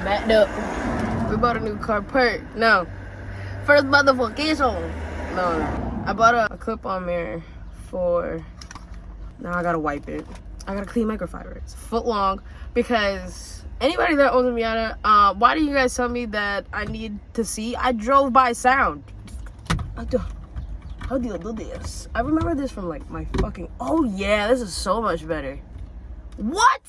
backed up. We bought a new car. No. First motherfucker. No. I bought a clip-on mirror for... Now I gotta wipe it. I gotta clean microfiber. It's a foot long because anybody that owns a Miata, why do you guys tell me that I need to see? I drove by sound. How do I do this? I remember this from like my fucking... Oh yeah, this is so much better. What?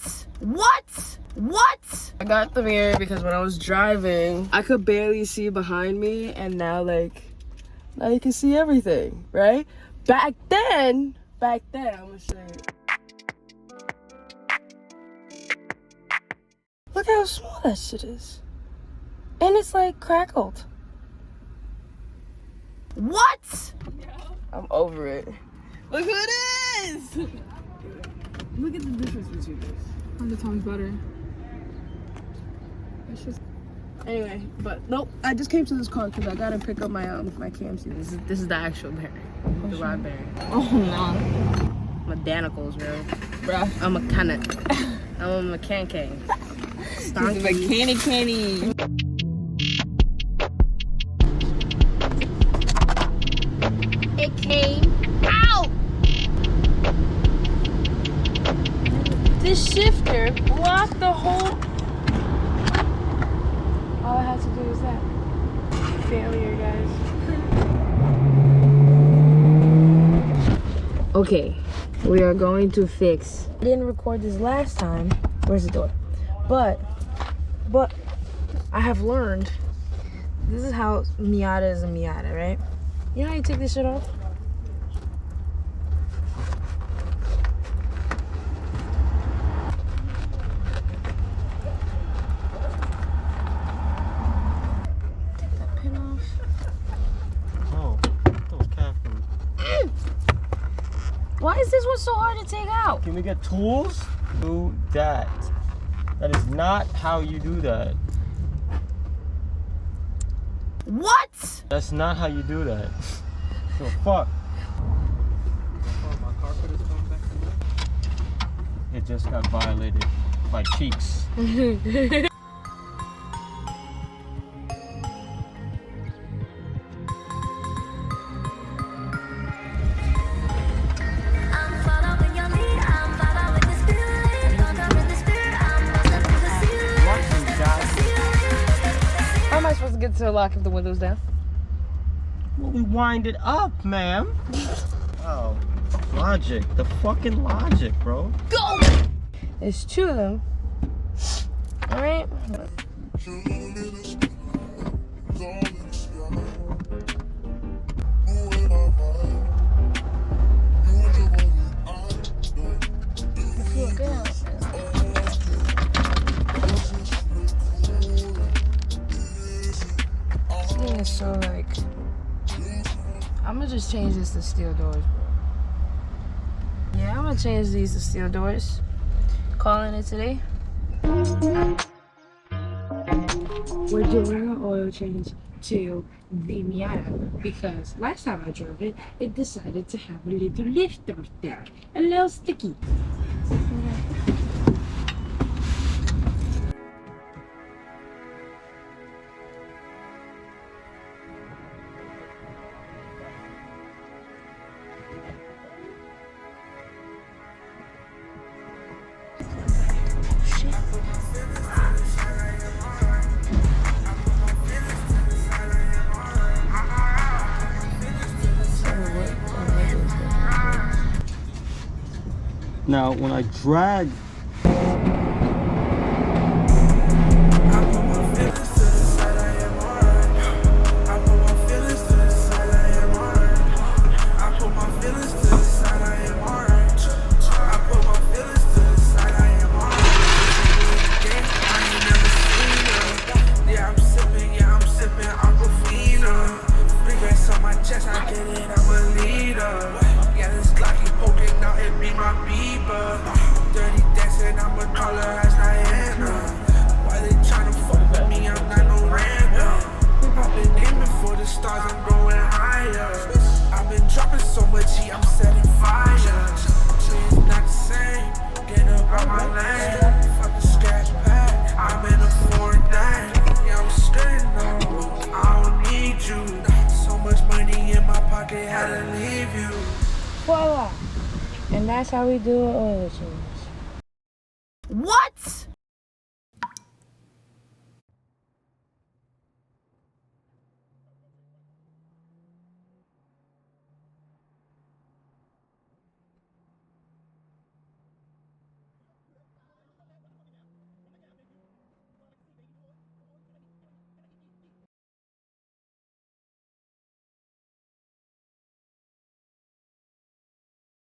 I got the mirror because when I was driving, I could barely see behind me, and now you can see everything, right? Back then, I'm gonna show you. Look how small that shit is. And it's like crackled. What? Yeah. I'm over it. Look who it is! Look at the difference between this. 100 times better. It's just... Anyway, but nope. I just came to this car because I gotta pick up my KMC. This is the actual bearing, the rod bearing. Oh no. Mechanicals, bro. Bruh. I'm a mechanic. I'm a mechanic. He's a mechanic. It came out. This shifter blocked the whole. All I had to do was that. Failure, guys. Okay, we are going to fix. I didn't record this last time. Where's the door? But I have learned. This is how Miata is a Miata, right? You know how you take this shit off? Why is this one so hard to take out? Can we get tools? Do that. That is not how you do that. What? That's not how you do that. So fuck. My carpet is coming back to me. It just got violated by cheeks. How am I supposed to get to the lock if the window's down? Well, we wind it up, ma'am. Oh, logic. The fucking logic, bro. Go! There's two of them. All right. So like, I'm gonna just change this to steel doors, bro. Yeah, I'm gonna change these to steel doors. Calling it today. We're doing an oil change to the Miata because last time I drove it, it decided to have a little lifter thing, a little sticky. Now, when I drag Fuck the scratch pad, I'm in a foreign dance. Voila. And that's how we do an oil change. What?